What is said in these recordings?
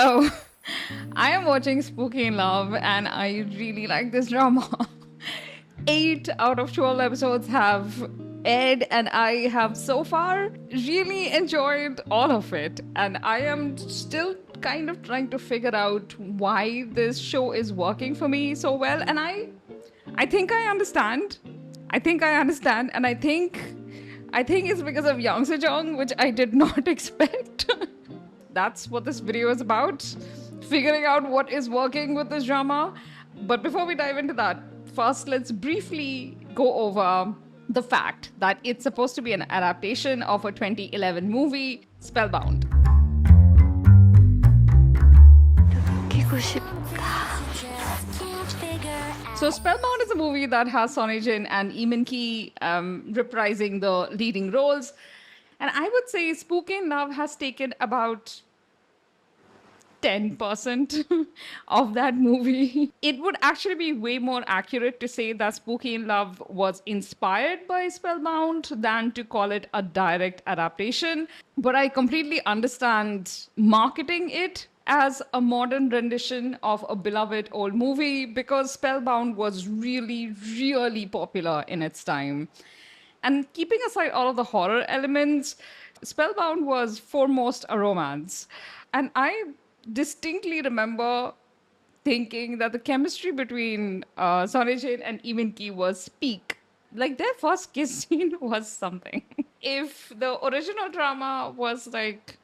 Hello. I am watching Spooky in Love and I really like this drama. 8 out of 12 episodes have aired and I have so far really enjoyed all of it. And I am still kind of trying to figure out why this show is working for me so well. And I think I understand. And I think it's because of Yang Sejong, which I did not expect. That's what this video is about, figuring out what is working with this drama. But before we dive into that, first let's briefly go over the fact that it's supposed to be an adaptation of a 2011 movie, Spellbound. 느끼고 싶다. So Spellbound is a movie that has Son Ye-jin and Lee Min-ki reprising the leading roles. And I would say Spooky in Love has taken about 10% of that movie. It would actually be way more accurate to say that Spooky in Love was inspired by Spellbound than to call it a direct adaptation. But I completely understand marketing it as a modern rendition of a beloved old movie because Spellbound was really, really popular in its time. And keeping aside all of the horror elements, Spellbound was foremost a romance. And I distinctly remember thinking that the chemistry between Son Ye-jin and Lee Min-ki was peak. Like their first kiss scene was something. If the original drama was like,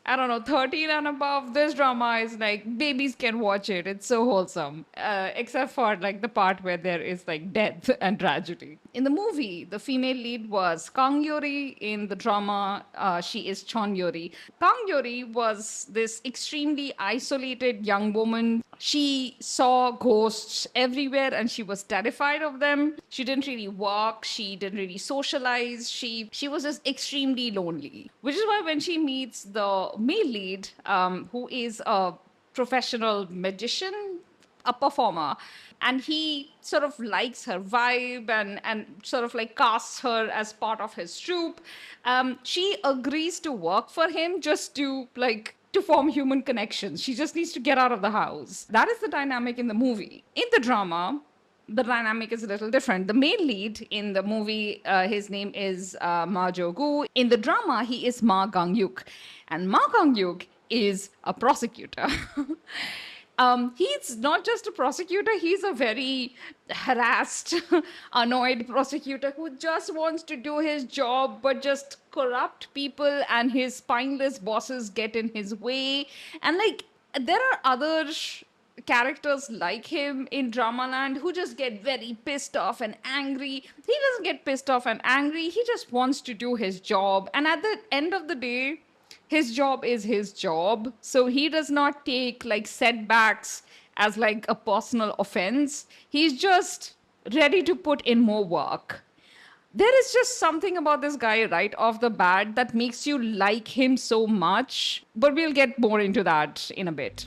I don't know, 13 and above, this drama is like babies can watch it. It's so wholesome. Except for like the part where there is like death and tragedy. In the movie, the female lead was Kang Yori. In the drama, she is Chon Yori. Kang Yori was this extremely isolated young woman. She saw ghosts everywhere and she was terrified of them. She didn't really walk. She didn't really socialize. She was just extremely lonely. Which is why when she meets the male lead, who is a professional magician, a performer, and he sort of likes her vibe and sort of like casts her as part of his troupe, she agrees to work for him just to form human connections. She just needs to get out of the house. That is the dynamic in the movie. In the drama, the dynamic is a little different. The main lead in the movie, his name is Ma Jo-gu. In the drama, he is Ma Gang-yuk. And Ma Gang-yuk is a prosecutor. He's not just a prosecutor, he's a very harassed, annoyed prosecutor who just wants to do his job, but just corrupt people and his spineless bosses get in his way. And like, there are other characters like him in Dramaland who just get very pissed off and angry. He doesn't get pissed off and angry, he just wants to do his job. And at the end of the day, his job is his job. So he does not take like setbacks as like a personal offense. He's just ready to put in more work. There is just something about this guy right off the bat that makes you like him so much. But we'll get more into that in a bit.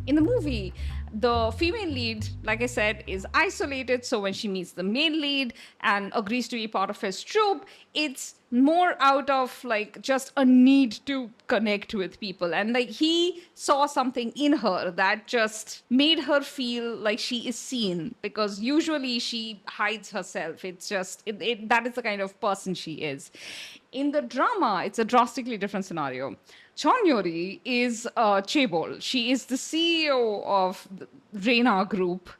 In the movie, the female lead, like I said, is isolated. So when she meets the male lead and agrees to be part of his troupe, it's more out of like just a need to connect with people. And like he saw something in her that just made her feel like she is seen, because usually she hides herself. It's just that is the kind of person she is. In the drama, it's a drastically different scenario. Chon Yori is chaebol. She is the CEO of the Reina Group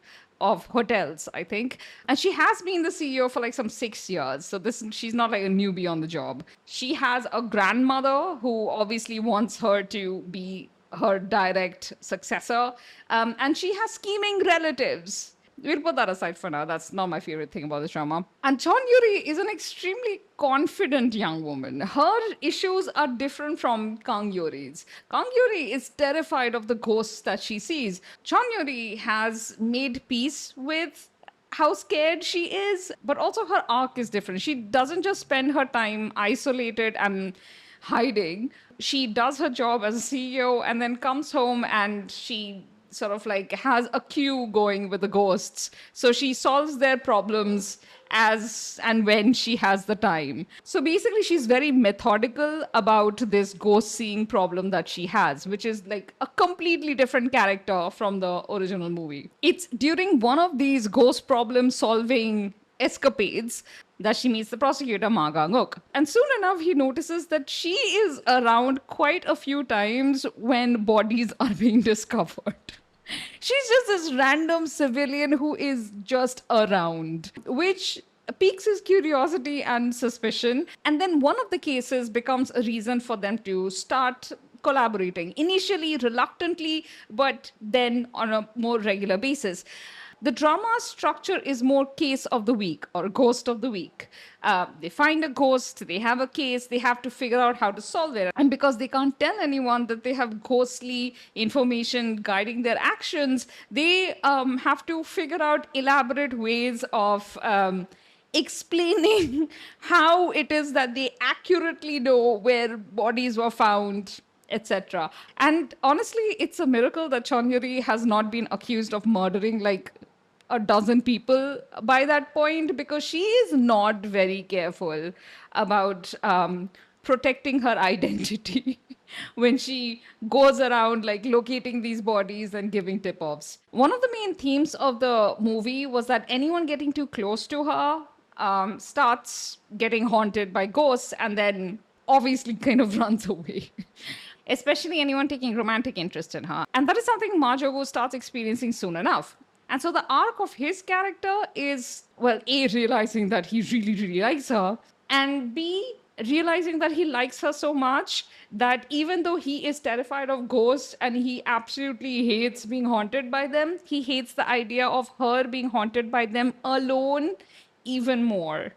of hotels, I think. And she has been the CEO for like some 6 years. So she's not like a newbie on the job. She has a grandmother who obviously wants her to be her direct successor. And she has scheming relatives. We'll put that aside for now. That's not my favorite thing about this drama. And Chon Yuri is an extremely confident young woman. Her issues are different from Kang Yuri's. Kang Yuri is terrified of the ghosts that she sees. Chon Yuri has made peace with how scared she is, but also her arc is different. She doesn't just spend her time isolated and hiding. She does her job as a CEO and then comes home and she sort of like has a queue going with the ghosts. So she solves their problems as and when she has the time. So basically, she's very methodical about this ghost seeing problem that she has, which is like a completely different character from the original movie. It's during one of these ghost problem solving escapades that she meets the prosecutor Ma Gang-ok. And soon enough, he notices that she is around quite a few times when bodies are being discovered. She's just this random civilian who is just around, which piques his curiosity and suspicion. And then one of the cases becomes a reason for them to start collaborating, initially reluctantly, but then on a more regular basis. The drama structure is more case of the week or ghost of the week. They find a ghost, they have a case, they have to figure out how to solve it. And because they can't tell anyone that they have ghostly information guiding their actions, they have to figure out elaborate ways of explaining how it is that they accurately know where bodies were found, etc. And honestly, it's a miracle that Chon Yuri has not been accused of murdering like a dozen people by that point, because she is not very careful about protecting her identity when she goes around like locating these bodies and giving tip-offs. One of the main themes of the movie was that anyone getting too close to her starts getting haunted by ghosts and then obviously kind of runs away. Especially anyone taking romantic interest in her. And that is something Ma Jogo starts experiencing soon enough. And so the arc of his character is, well, A, realizing that he really, really likes her, and B, realizing that he likes her so much that even though he is terrified of ghosts and he absolutely hates being haunted by them, he hates the idea of her being haunted by them alone even more.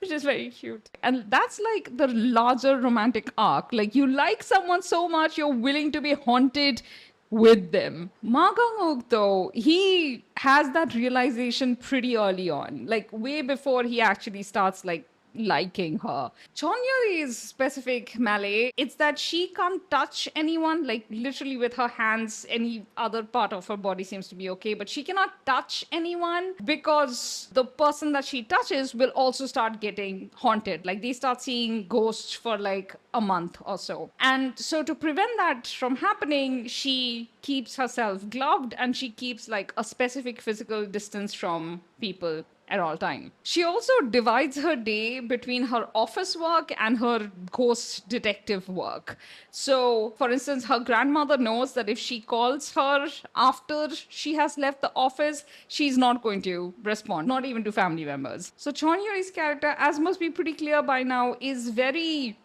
Which is very cute. And that's like the larger romantic arc. Like, you like someone so much, you're willing to be haunted with them. Ma Gang-ok, though, he has that realization pretty early on, like way before he actually starts like liking her. Chon Yuri's specific Malay, it's that she can't touch anyone, like literally with her hands. Any other part of her body seems to be okay, but she cannot touch anyone because the person that she touches will also start getting haunted. Like they start seeing ghosts for like a month or so. And so to prevent that from happening, she keeps herself gloved and she keeps like a specific physical distance from people at all time. She also divides her day between her office work and her ghost detective work. So, for instance, her grandmother knows that if she calls her after she has left the office, she's not going to respond, not even to family members. So, Chon Yuri's character, as must be pretty clear by now, is very,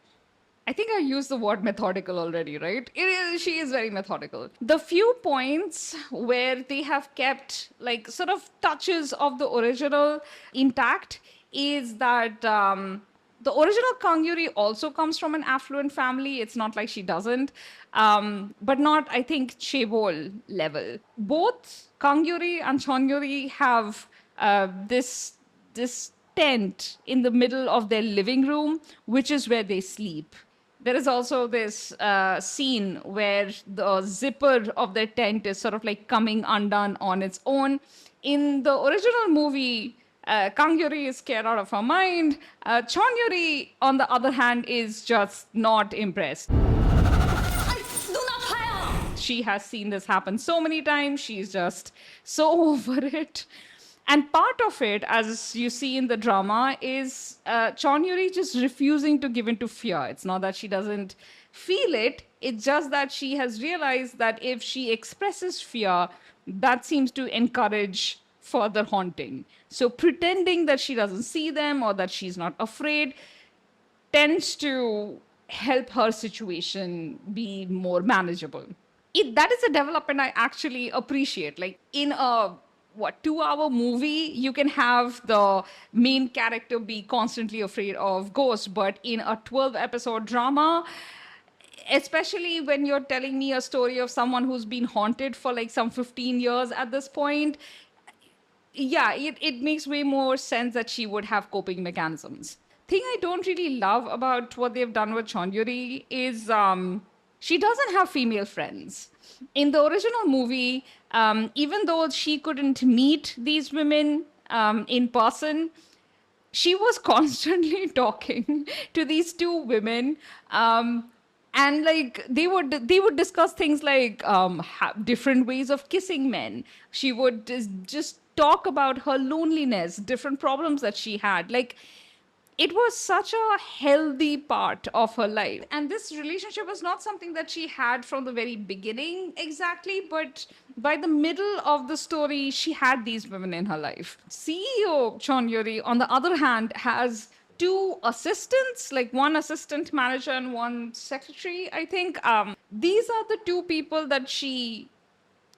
I think I used the word methodical already, right? She is very methodical. The few points where they have kept like sort of touches of the original intact is that the original Kang Yuri also comes from an affluent family. It's not like she doesn't, but not, I think, Chaebol level. Both Kang Yuri and Chon Yuri have this tent in the middle of their living room, which is where they sleep. There is also this scene where the zipper of their tent is sort of like coming undone on its own. In the original movie, Kang Yuri is scared out of her mind. Chon Yuri, on the other hand, is just not impressed. She has seen this happen so many times. She's just so over it. And part of it, as you see in the drama, is Chon Yuri just refusing to give in to fear. It's not that she doesn't feel it. It's just that she has realized that if she expresses fear, that seems to encourage further haunting. So pretending that she doesn't see them or that she's not afraid tends to help her situation be more manageable. That is a development I actually appreciate. Like in a 2-hour movie, you can have the main character be constantly afraid of ghosts, but in a 12-episode drama, especially when you're telling me a story of someone who's been haunted for like some 15 years at this point, yeah, it makes way more sense that she would have coping mechanisms. Thing I don't really love about what they've done with Chon Yuri is She doesn't have female friends. In the original movie, even though she couldn't meet these women in person, she was constantly talking to these two women, and like they would discuss things like different ways of kissing men. She would just talk about her loneliness, different problems that she had. Like, it was such a healthy part of her life. And this relationship was not something that she had from the very beginning exactly, but by the middle of the story, she had these women in her life. CEO Chon Yuri, on the other hand, has two assistants, like one assistant manager and one secretary, I think. These are the two people that she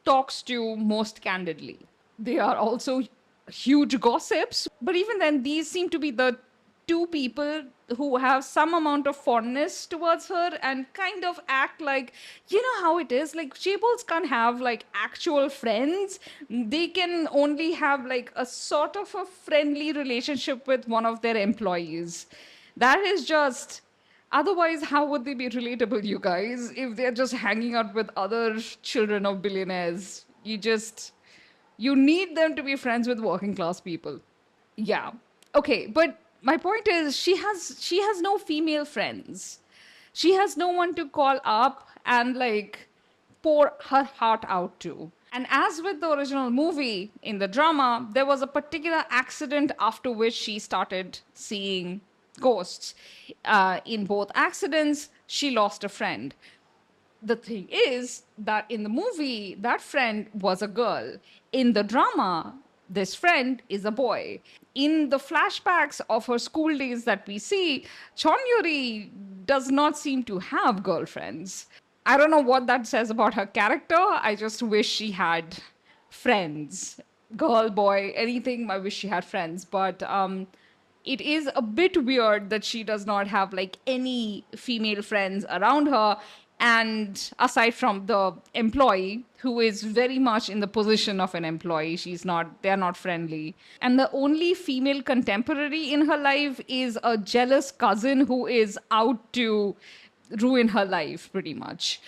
talks to most candidly. They are also huge gossips, but even then, these seem to be the two people who have some amount of fondness towards her and kind of act like, you know how it is, like chaebols can't have like actual friends. They can only have like a sort of a friendly relationship with one of their employees. That is just, otherwise, how would they be relatable, you guys, if they're just hanging out with other children of billionaires? You need them to be friends with working class people. Yeah. Okay, but my point is she has no female friends. She has no one to call up and like pour her heart out to. And as with the original movie, in the drama, there was a particular accident after which she started seeing ghosts. In both accidents, she lost a friend. The thing is that in the movie, that friend was a girl. In the drama, this friend is a boy. In the flashbacks of her school days that we see, Chon Yuri does not seem to have girlfriends. I don't know what that says about her character. I just wish she had friends. Girl, boy, anything. I wish she had friends. But it is a bit weird that she does not have like any female friends around her, and aside from the employee who is very much in the position of an employee, they're not friendly. And the only female contemporary in her life is a jealous cousin who is out to ruin her life pretty much.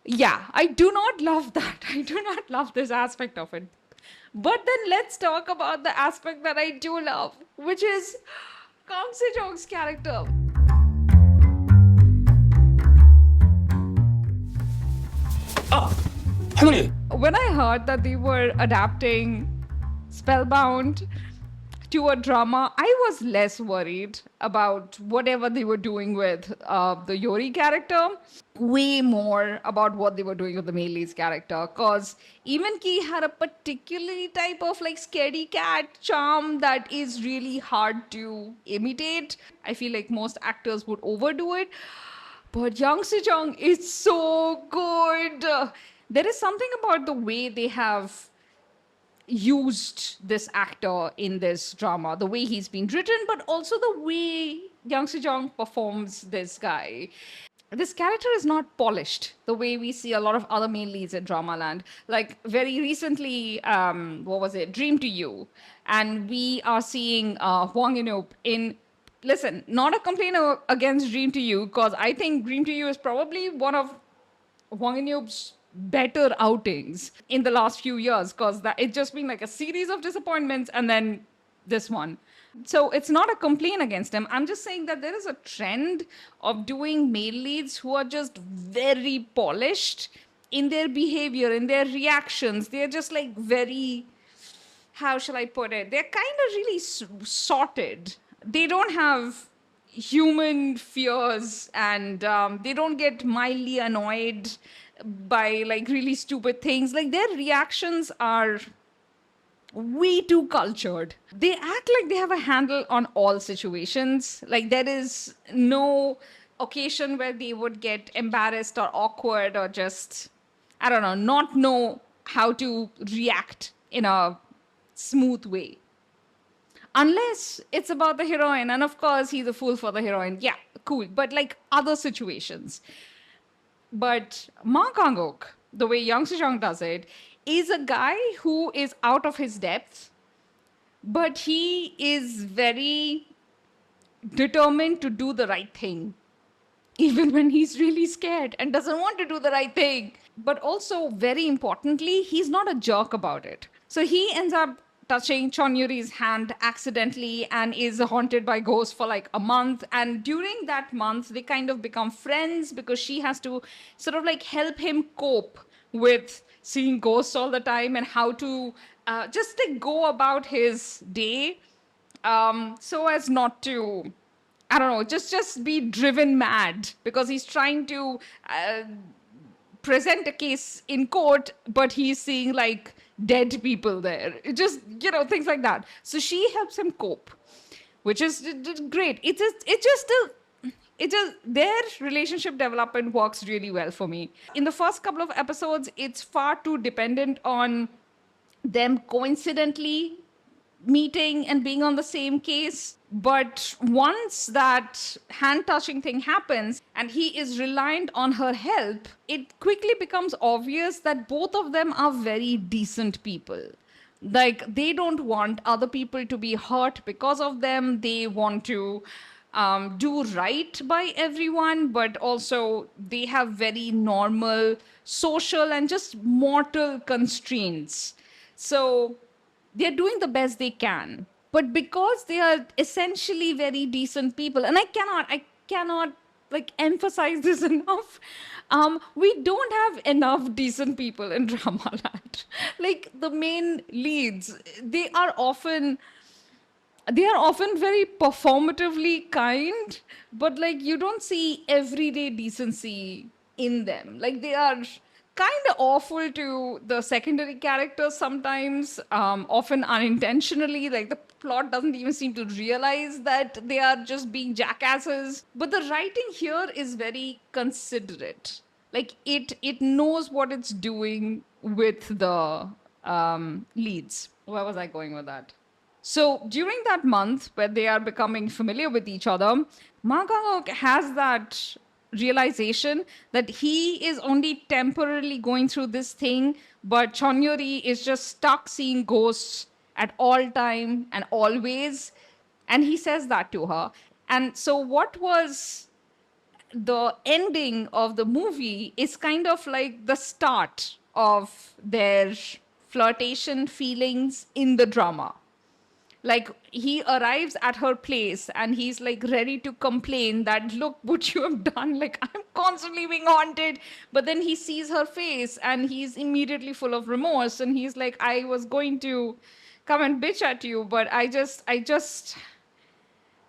Yeah, I do not love that. I do not love this aspect of it. But then let's talk about the aspect that I do love, which is Kang Se-jong's character. 아! 할머니! When I heard that they were adapting Spellbound to a drama, I was less worried about whatever they were doing with the Yori character, way more about what they were doing with the Melee's character. Because even Ki had a particularly type of like scaredy cat charm that is really hard to imitate. I feel like most actors would overdo it. But Yang Se-jung is so good. There is something about the way they have used this actor in this drama, the way he's been written, but also the way Yang Se-jung performs this guy. This character is not polished the way we see a lot of other main leads in Dramaland. Like very recently, what was it? Dream to You. And we are seeing Hwang In-up in. Listen, not a complaint against Dream to You, because I think Dream to You is probably one of Hwang In-up's better outings in the last few years, because it's just been like a series of disappointments and then this one. So it's not a complaint against him. I'm just saying that there is a trend of doing male leads who are just very polished in their behavior, in their reactions. They're just like very, how shall I put it? They're kind of really sorted. They don't have human fears, and they don't get mildly annoyed by like really stupid things. Like their reactions are way too cultured. They act like they have a handle on all situations. Like there is no occasion where they would get embarrassed or awkward or just, I don't know, not know how to react in a smooth way. Unless it's about the heroine, and of course he's a fool for the heroine. Yeah, cool. But like other situations. But Ma Kang-ok, the way Yang Se-jung does it, is a guy who is out of his depth, but he is very determined to do the right thing. even when he's really scared and doesn't want to do the right thing. But also, very importantly, he's not a jerk about it. So he ends up touching Chonyuri's hand accidentally and is haunted by ghosts for like a month. And during that month, they kind of become friends because she has to sort of like help him cope with seeing ghosts all the time and how to just like go about his day so as not to, I don't know, just be driven mad because he's trying to present a case in court, but he's seeing like dead people there. It just, things like that. So she helps him cope, which is great. It just their relationship development works really well for me. In the first couple of episodes, it's far too dependent on them coincidentally meeting and being on the same case. But once that hand touching thing happens and he is reliant on her help, it quickly becomes obvious that both of them are very decent people. Like, they don't want other people to be hurt because of them. They want to do right by everyone, but also they have very normal social and just mortal constraints. So they're doing the best they can. But because they are essentially very decent people, and I cannot like emphasize this enough. We don't have enough decent people in Dramaland. Like the main leads, they are often very performatively kind, but like you don't see everyday decency in them. Like they are kind of awful to the secondary characters sometimes, often unintentionally. Like the plot doesn't even seem to realize that they are just being jackasses. But the writing here is very considerate. Like it knows what it's doing with the leads. Where was I going with that? So during that month where they are becoming familiar with each other, Ma Kang-ok has that realization that he is only temporarily going through this thing, but Chonyori is just stuck seeing ghosts at all time and always. And he says that to her. And so what was the ending of the movie is kind of like the start of their flirtation feelings in the drama. Like he arrives at her place and he's like ready to complain that, look what you have done, like I'm constantly being haunted. But then he sees her face and he's immediately full of remorse and he's like, I was going to come and bitch at you, but I just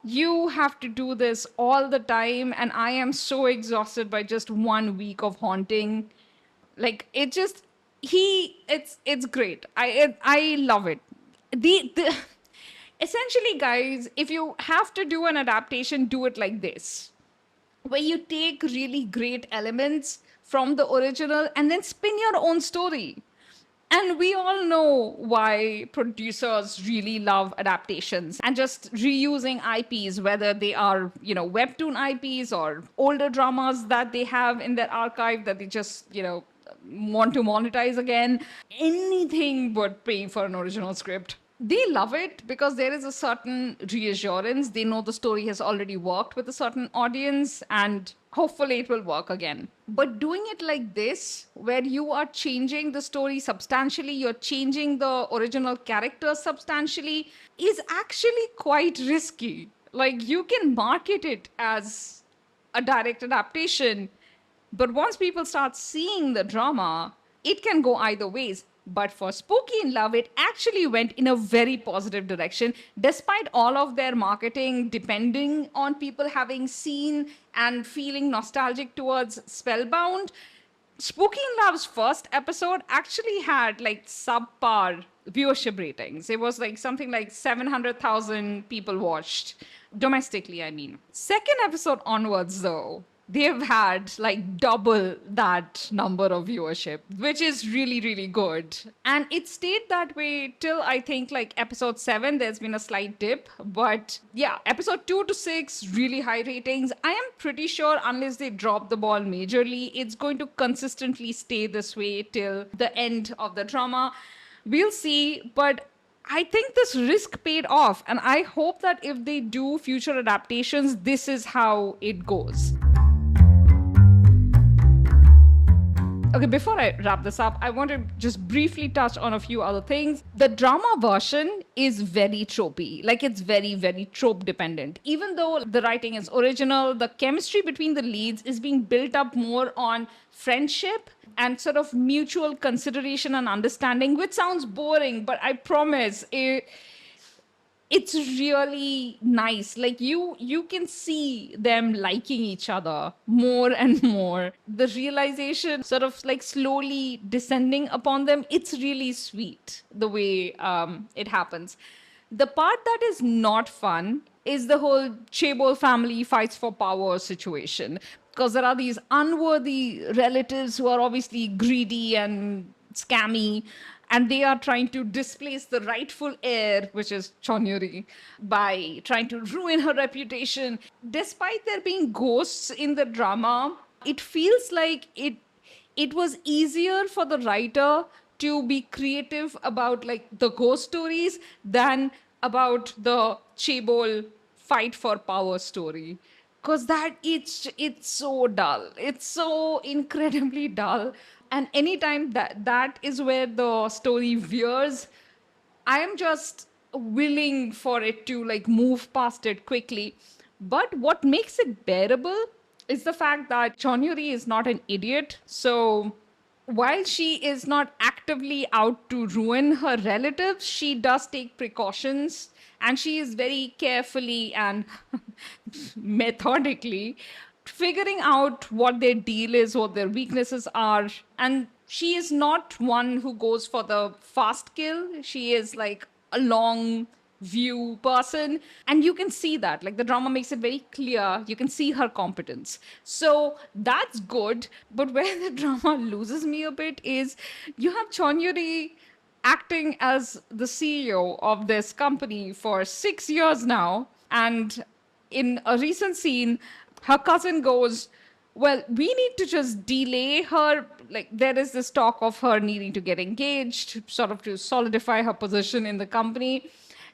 you have to do this all the time and I am so exhausted by just 1 week of haunting. Like it just it's great. I love it. The essentially, guys, if you have to do an adaptation, do it like this, where you take really great elements from the original and then spin your own story. And we all know why producers really love adaptations and just reusing IPs, whether they are, webtoon IPs or older dramas that they have in their archive that they just, want to monetize again. Anything but paying for an original script. They love it because there is a certain reassurance. They know the story has already worked with a certain audience and hopefully it will work again. But doing it like this, where you are changing the story substantially, you're changing the original characters substantially, is actually quite risky. Like you can market it as a direct adaptation, but once people start seeing the drama, it can go either ways. But for Spooky in Love, it actually went in a very positive direction, despite all of their marketing depending on people having seen and feeling nostalgic towards Spellbound. Spooky in Love's first episode actually had like subpar viewership ratings. It was like something like 700,000 people watched domestically, I mean. Second episode onwards, though, they've had like double that number of viewership, which is really, really good. And it stayed that way till I think like episode 7. There's been a slight dip. But yeah, episode 2 to 6, really high ratings. I am pretty sure unless they drop the ball majorly, it's going to consistently stay this way till the end of the drama. We'll see. But I think this risk paid off. And I hope that if they do future adaptations, this is how it goes. Okay, before I wrap this up, I want to just briefly touch on a few other things. The drama version is very tropey. Like, it's very, very trope dependent. Even though the writing is original, the chemistry between the leads is being built up more on friendship and sort of mutual consideration and understanding, which sounds boring, but I promise it's really nice. Like, you can see them liking each other more and more. The realization sort of like slowly descending upon them, it's really sweet the way it happens. The part that is not fun is the whole Chaebol family fights for power situation, because there are these unworthy relatives who are obviously greedy and scammy, and they are trying to displace the rightful heir, which is Chonyuri, by trying to ruin her reputation. Despite there being ghosts in the drama, it feels like it was easier for the writer to be creative about like the ghost stories than about the Chaebol fight for power story, because that it's so dull, it's so incredibly dull. And anytime that is where the story veers, I am just willing for it to like move past it quickly. But what makes it bearable is the fact that Chonyuri is not an idiot. So while she is not actively out to ruin her relatives, she does take precautions, and she is very carefully and methodically figuring out what their deal is, what their weaknesses are. And she is not one who goes for the fast kill. She is like a long view person, and you can see that, like, the drama makes it very clear, you can see her competence, so that's good. But where the drama loses me a bit is you have Chonyuri acting as the CEO of this company for 6 years now, and in a recent scene her cousin goes, well, we need to just delay her. Like, there is this talk of her needing to get engaged, sort of to solidify her position in the company.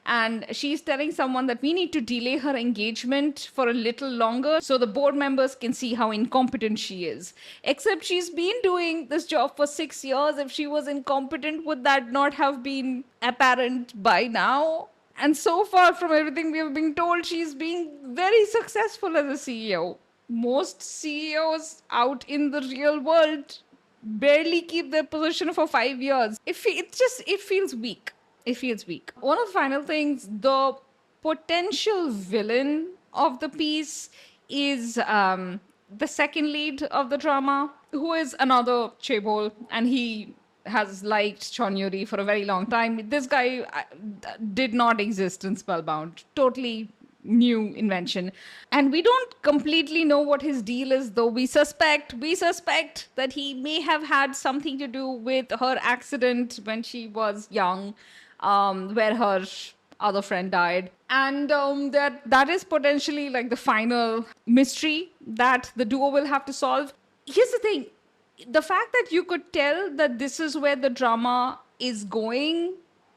And she's telling someone that we need to delay her engagement for a little longer so the board members can see how incompetent she is. Except she's been doing this job for 6 years. If she was incompetent, would that not have been apparent by now? And so far, from everything we have been told, she's being very successful as a CEO. Most CEOs out in the real world barely keep their position for 5 years. It feels weak. It feels weak. One of the final things, the potential villain of the piece is the second lead of the drama, who is another Chaebol, and he has liked Chonyuri for a very long time. This guy did not exist in Spellbound. Totally new invention. And we don't completely know what his deal is, though we suspect that he may have had something to do with her accident when she was young, where her other friend died. And that is potentially like the final mystery that the duo will have to solve. Here's the thing. The fact that you could tell that this is where the drama is going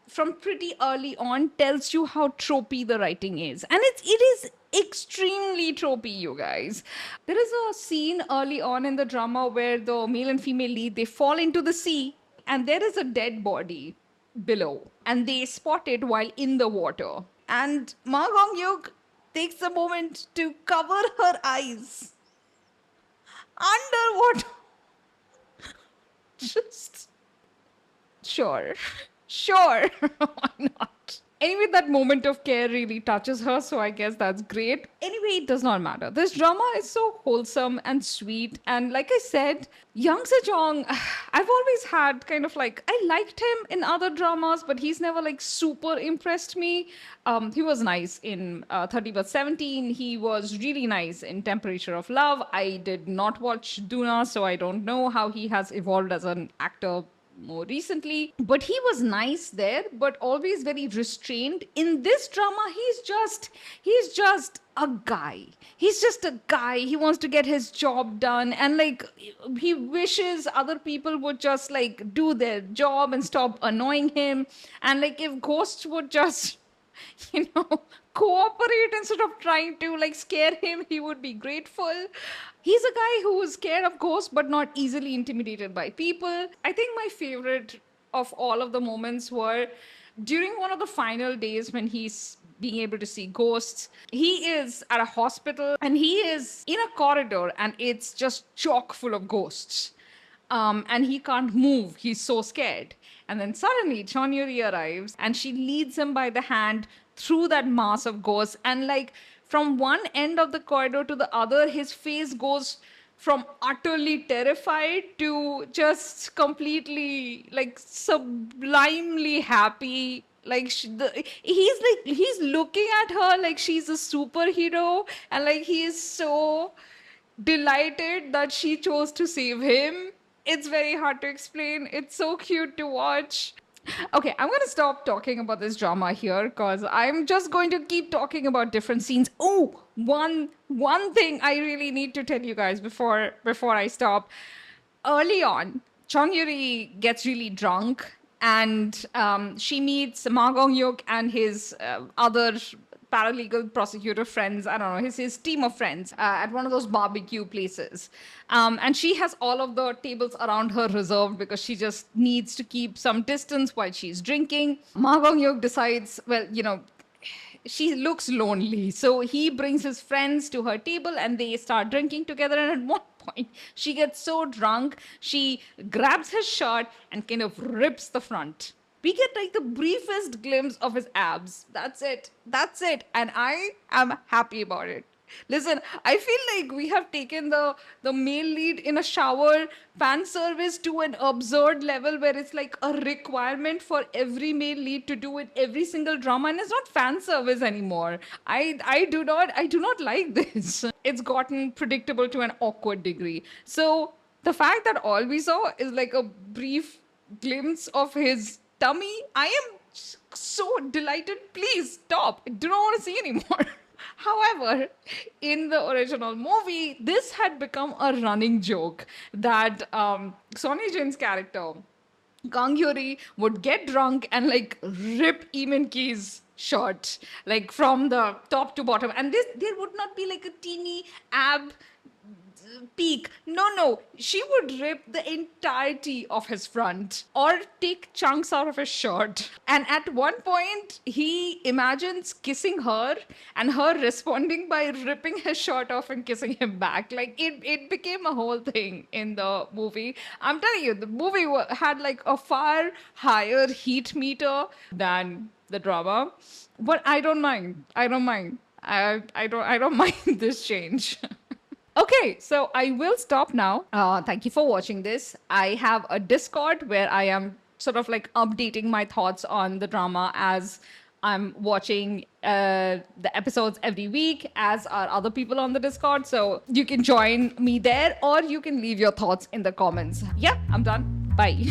from pretty early on tells you how tropey the writing is. And it is extremely tropey, you guys. There is a scene early on in the drama where the male and female lead, they fall into the sea, and there is a dead body below, and they spot it while in the water. And Ma Gong-hyuk takes a moment to cover her eyes underwater. Just sure, why not? Anyway, that moment of care really touches her, so I guess that's great. Anyway, it does not matter. This drama is so wholesome and sweet. And like I said, Young Sejong, I've always had kind of like, I liked him in other dramas, but he's never like super impressed me. He was nice in 30 but 17. He was really nice in Temperature of Love. I did not watch Duna, so I don't know how he has evolved as an actor more recently, but he was nice there, but always very restrained. In this drama, he's just a guy. He's just a guy. He wants to get his job done, and like, he wishes other people would just like do their job and stop annoying him. And like, if ghosts would just cooperate instead of trying to like scare him, he would be grateful. He's a guy who is scared of ghosts but not easily intimidated by people. I think my favorite of all of the moments were during one of the final days when he's being able to see ghosts. He is at a hospital and he is in a corridor and it's just chock full of ghosts. And he can't move. He's so scared. And then suddenly Chon Yuri arrives and she leads him by the hand through that mass of ghosts. And like from one end of the corridor to the other, his face goes from utterly terrified to just completely like sublimely happy. Like he's looking at her like she's a superhero, and like he is so delighted that she chose to save him. It's very hard to explain. It's so cute to watch. Okay, I'm going to stop talking about this drama here because I'm just going to keep talking about different scenes. Oh, one thing I really need to tell you guys before I stop. Early on, Chong Yuri gets really drunk and she meets Ma Gong-yuk and his other paralegal prosecutor friends, I don't know, his team of friends at one of those barbecue places. And she has all of the tables around her reserved because she just needs to keep some distance while she's drinking. Ma Gong-yuk decides, well, you know, she looks lonely. So he brings his friends to her table and they start drinking together. And at one point, she gets so drunk, she grabs his shirt and kind of rips the front. We get like the briefest glimpse of his abs. That's it. And I am happy about it. Listen, I feel like we have taken the male lead in a shower fan service to an absurd level where it's like a requirement for every male lead to do it every single drama, and it's not fan service anymore. I do not like this. It's gotten predictable to an awkward degree. So the fact that all we saw is like a brief glimpse of his tummy, I am so delighted. Please stop. I do not want to see anymore. However, in the original movie, this had become a running joke that Sonny Jin's character, Kang Hyori, would get drunk and like rip Lee Min-ki's shirt, like from the top to bottom. And there would not be like a teeny ab peak. No. She would rip the entirety of his front or take chunks out of his shirt. And at one point, he imagines kissing her and her responding by ripping his shirt off and kissing him back. Like it became a whole thing in the movie. I'm telling you, the movie had like a far higher heat meter than the drama. But I don't mind. I don't mind this change. Okay, so I will stop now. Thank you for watching this. I have a Discord where I am sort of like updating my thoughts on the drama as I'm watching the episodes every week, as are other people on the Discord. So you can join me there or you can leave your thoughts in the comments. Yeah, I'm done. Bye.